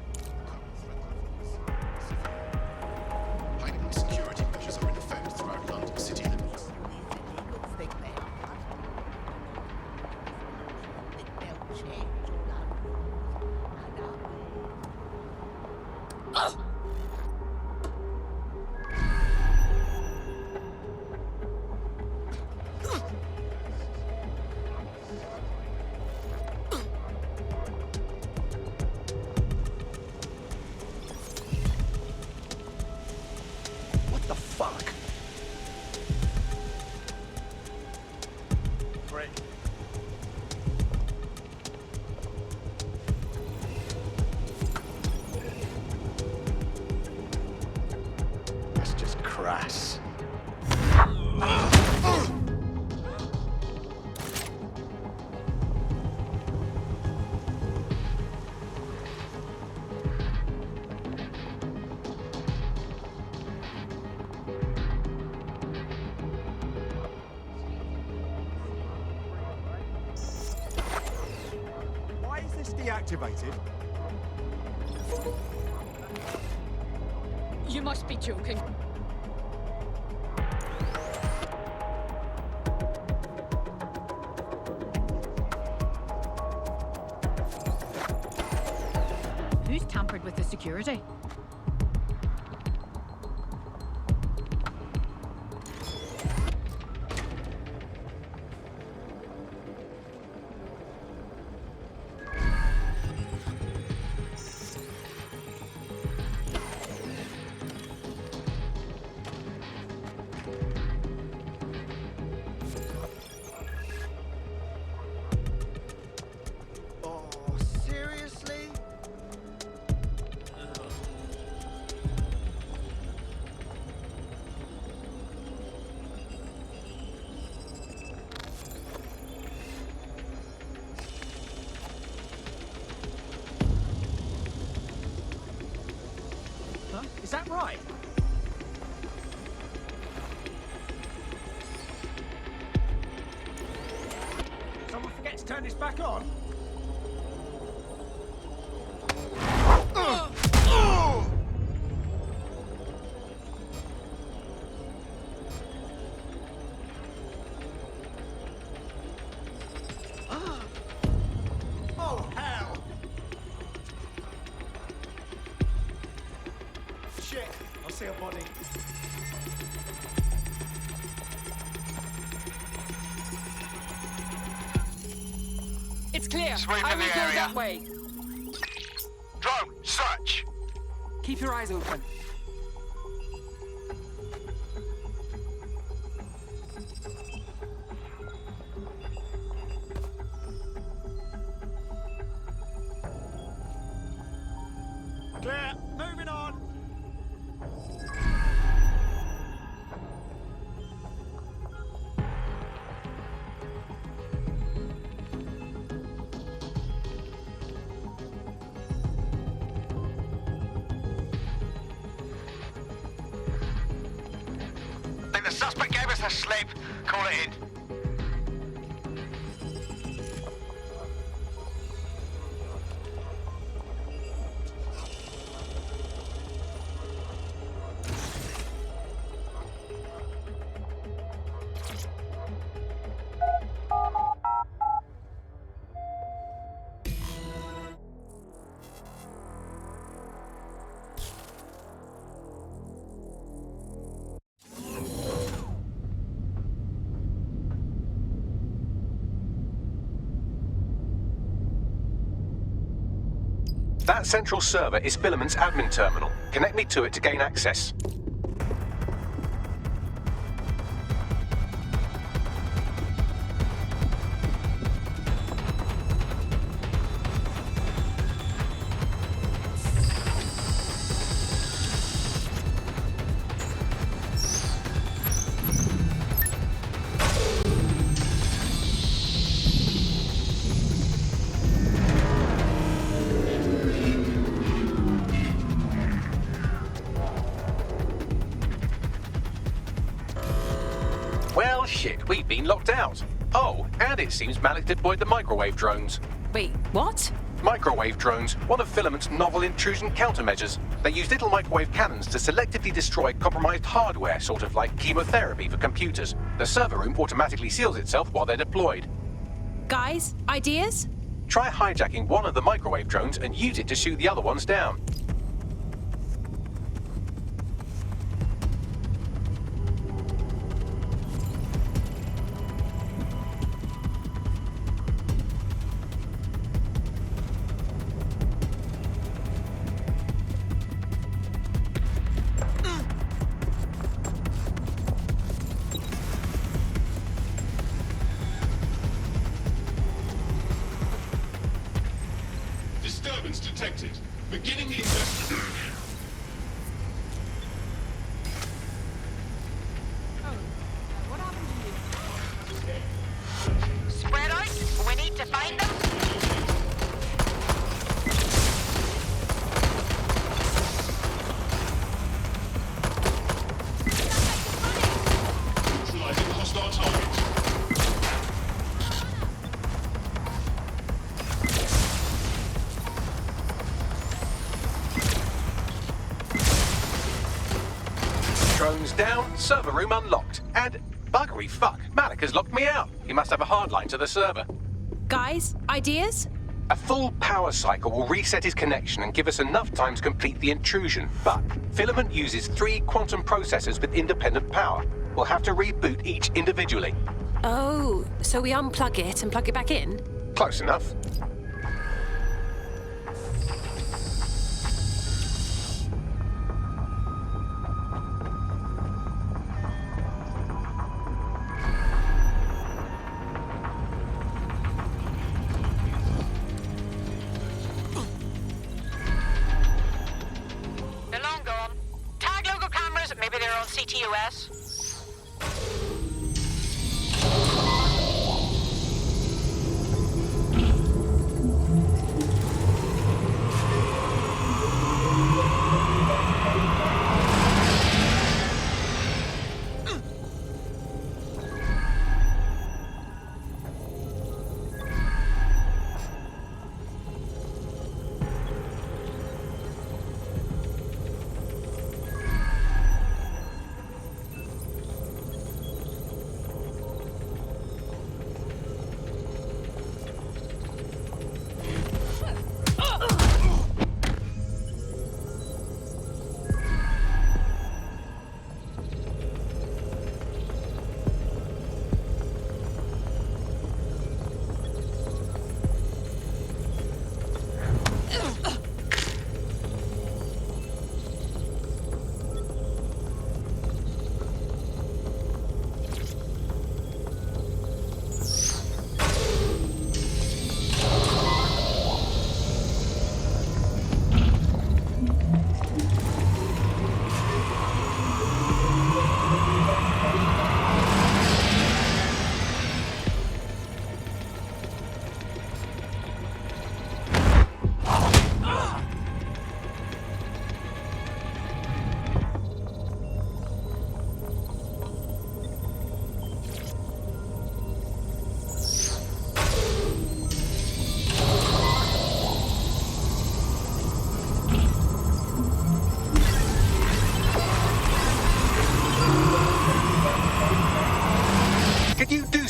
Heightened security measures are in effect throughout London city limits. What the fuck? Great. That's just crass. Why is this deactivated? You must be joking. Who's tampered with the security? Seriously? Huh? Is that right? Someone forget to turn this back on? I will go that way. Drone, search! Keep your eyes open. Clear. Moving on. Think the suspect gave us a slip. Call it in. That central server is Filament's admin terminal. Connect me to it to gain access. Well, shit, we've been locked out. Oh, and it seems Malik deployed the microwave drones. Wait, what? Microwave drones, one of Filament's novel intrusion countermeasures. They use little microwave cannons to selectively destroy compromised hardware, sort of like chemotherapy for computers. The server room automatically seals itself while they're deployed. Guys, ideas? Try hijacking one of the microwave drones and use it to shoot the other ones down. Disturbance detected. Beginning the investigation. Spread out. We need to find them. Neutralizing hostile targets. Drones down, server room unlocked. And buggery fuck, Malik has locked me out. He must have a hard line to the server. Guys, ideas? A full power cycle will reset his connection and give us enough time to complete the intrusion. But Filament uses 3 quantum processors with independent power. We'll have to reboot each individually. Oh, so we unplug it and plug it back in? Close enough. They're long gone. Tag local cameras. Maybe they're on CTOS.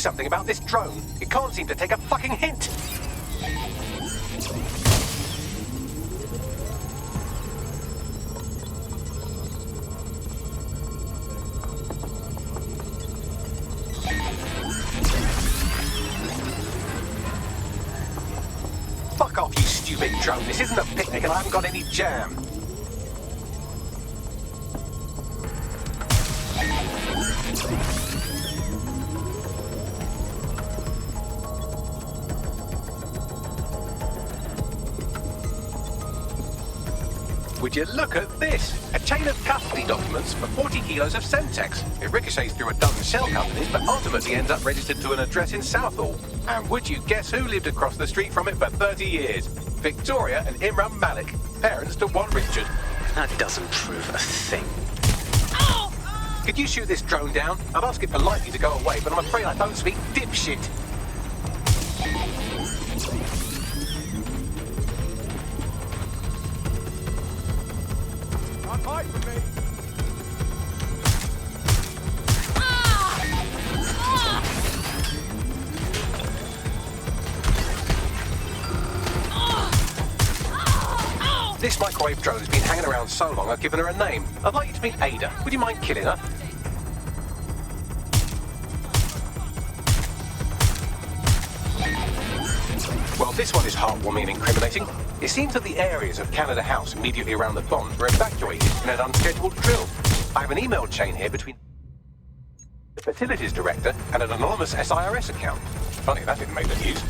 something about this drone. It can't seem to take a fucking hint. Fuck off, you stupid drone. This isn't a picnic and I haven't got any jam. Would you look at this? A chain of custody documents for 40 kilos of Semtex. It ricochets through a dozen shell companies, but ultimately ends up registered to an address in Southall. And would you guess who lived across the street from it for 30 years? Victoria and Imran Malik, parents to one Richard. That doesn't prove a thing. Could you shoot this drone down? I'd ask it politely to go away, but I'm afraid I don't speak dipshit. Hide from me. This microwave drone has been hanging around so long I've given her a name. I'd like you to meet Ada. Would you mind killing her? Well, this one is heartwarming and incriminating. It seems that the areas of Canada House immediately around the bomb were evacuated in an unscheduled drill. I have an email chain here between the facilities director and an anonymous SIRS account. Funny that didn't make the news.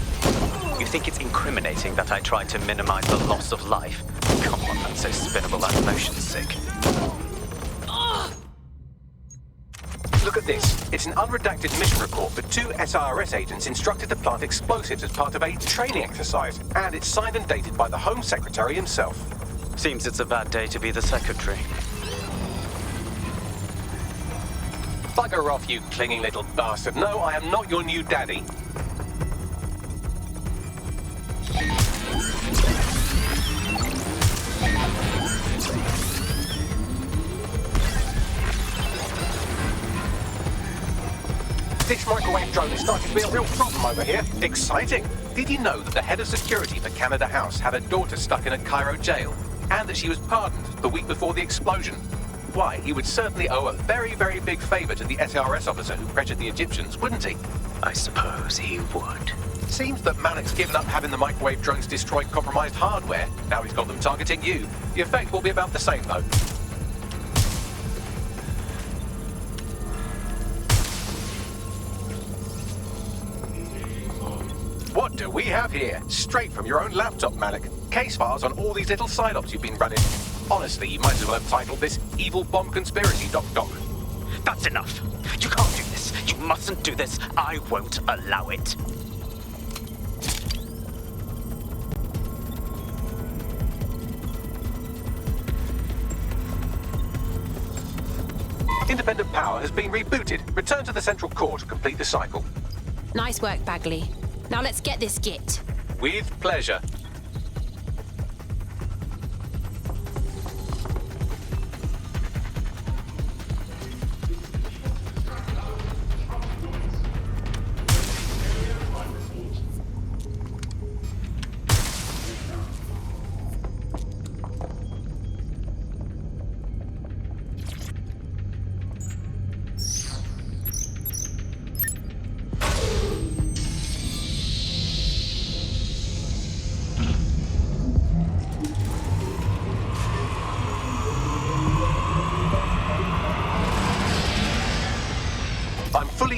You think it's incriminating that I tried to minimize the loss of life? Come on, that's so spinnable and motion sick. Look at this. It's an unredacted mission report for 2 SIRS agents instructed to plant explosives as part of a training exercise. And it's signed and dated by the Home Secretary himself. Seems it's a bad day to be the secretary. Bugger off, you clinging little bastard. No, I am not your new daddy. This microwave drone is starting to be a real problem over here. Exciting! Did you know that the head of security for Canada House had a daughter stuck in a Cairo jail? And that she was pardoned the week before the explosion? Why, he would certainly owe a very, very big favour to the SIRS officer who pressured the Egyptians, wouldn't he? I suppose he would. Seems that Malik's given up having the microwave drones destroy compromised hardware. Now he's got them targeting you. The effect will be about the same, though. What do we have here? Straight from your own laptop, Malik. Case files on all these little side ops you've been running. Honestly, you might as well have titled this Evil Bomb Conspiracy, Doc. That's enough. You can't do this. You mustn't do this. I won't allow it. Independent power has been rebooted. Return to the central core to complete the cycle. Nice work, Bagley. Now let's get this git. With pleasure.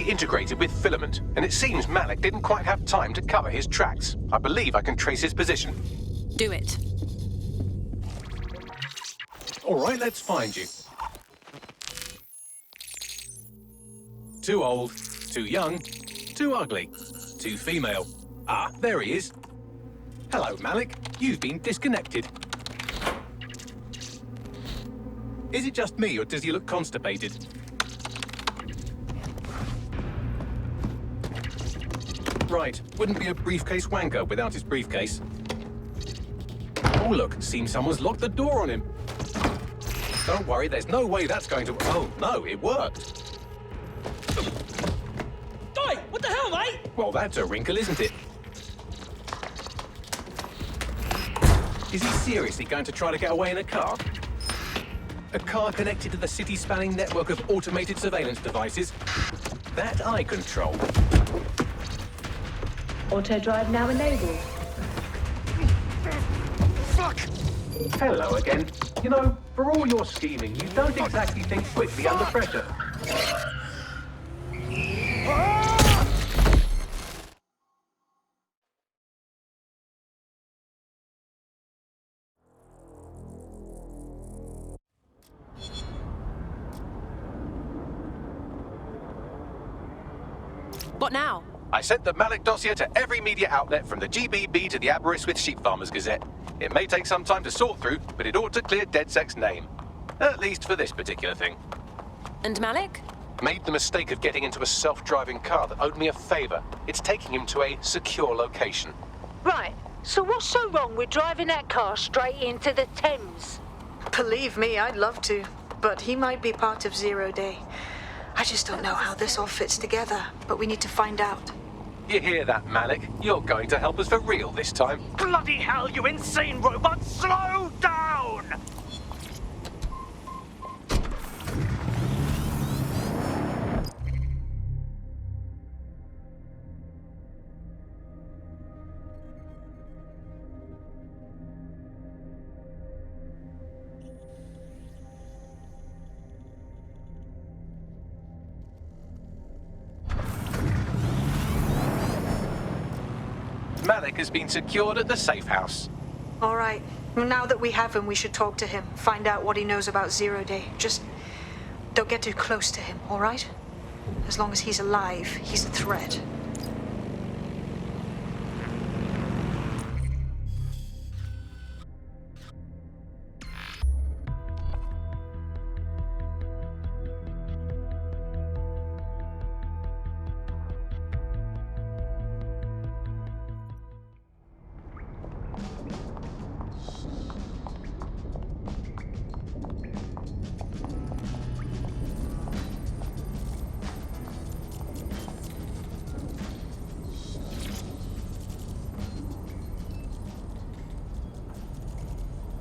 Integrated with filament, and it seems Malik didn't quite have time to cover his tracks. I believe I can trace his position. Do it. All right, let's find you. Too old, too young, too ugly, too female. Ah, there he is. Hello, Malik. You've been disconnected. Is it just me, or does he look constipated? Right, wouldn't be a briefcase wanker without his briefcase. Oh look, seems someone's locked the door on him. Don't worry, there's no way that's going to... Oh no, it worked. Oi, what the the hell, mate? Well, that's a wrinkle, isn't it? Is he seriously going to try to get away in a car? A car connected to the city-spanning network of automated surveillance devices? That I control. Auto drive now enabled. Fuck! Hello again. You know, for all your scheming, you don't exactly think quickly under pressure. What now? I sent the Malik dossier to every media outlet from the GBB to the Aberystwyth Sheep Farmers Gazette. It may take some time to sort through, but it ought to clear DedSec's name. At least for this particular thing. And Malik? Made the mistake of getting into a self-driving car that owed me a favor. It's taking him to a secure location. Right, so what's so wrong with driving that car straight into the Thames? Believe me, I'd love to, but he might be part of Zero Day. I just don't know how this all fits together, but we need to find out. You hear that, Malik? You're going to help us for real this time. Bloody hell, you insane robot! Slow down! Malik has been secured at the safe house. All right. Now that we have him, we should talk to him. Find out what he knows about Zero Day. Just don't get too close to him, all right? As long as he's alive, he's a threat.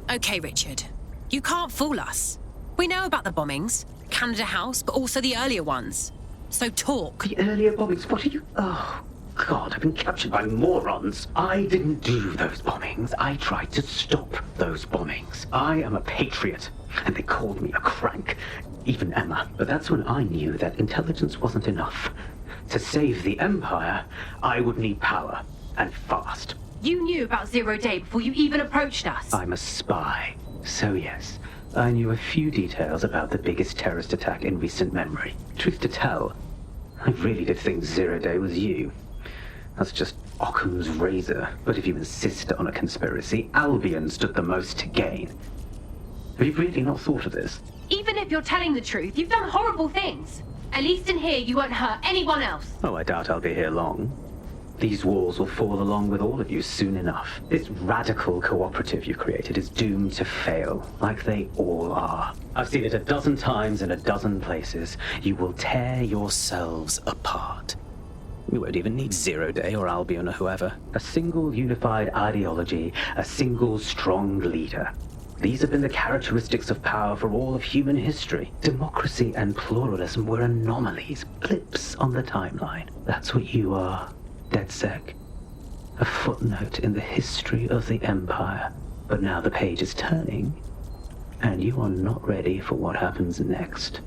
Okay, Richard. You can't fool us. We know about the bombings, Canada House, but also the earlier ones. So talk. The earlier bombings? What are you... Oh, God, I've been captured by morons. I didn't do those bombings. I tried to stop those bombings. I am a patriot, and they called me a crank. Even Emma. But that's when I knew that intelligence wasn't enough. To save the Empire, I would need power, and fast. You knew about Zero Day before you even approached us. I'm a spy. So yes, I knew a few details about the biggest terrorist attack in recent memory. Truth to tell, I really did think Zero Day was you. That's just Occam's razor. But if you insist on a conspiracy, Albion stood the most to gain. Have you really not thought of this? Even if you're telling the truth, you've done horrible things. At least in here, you won't hurt anyone else. Oh, I doubt I'll be here long. These walls will fall along with all of you soon enough. This radical cooperative you created is doomed to fail, like they all are. I've seen it a dozen times in a dozen places. You will tear yourselves apart. We won't even need Zero Day or Albion or whoever. A single unified ideology, a single strong leader. These have been the characteristics of power for all of human history. Democracy and pluralism were anomalies, blips on the timeline. That's what you are. DedSec. A footnote in the history of the Empire. But now the page is turning, and you are not ready for what happens next.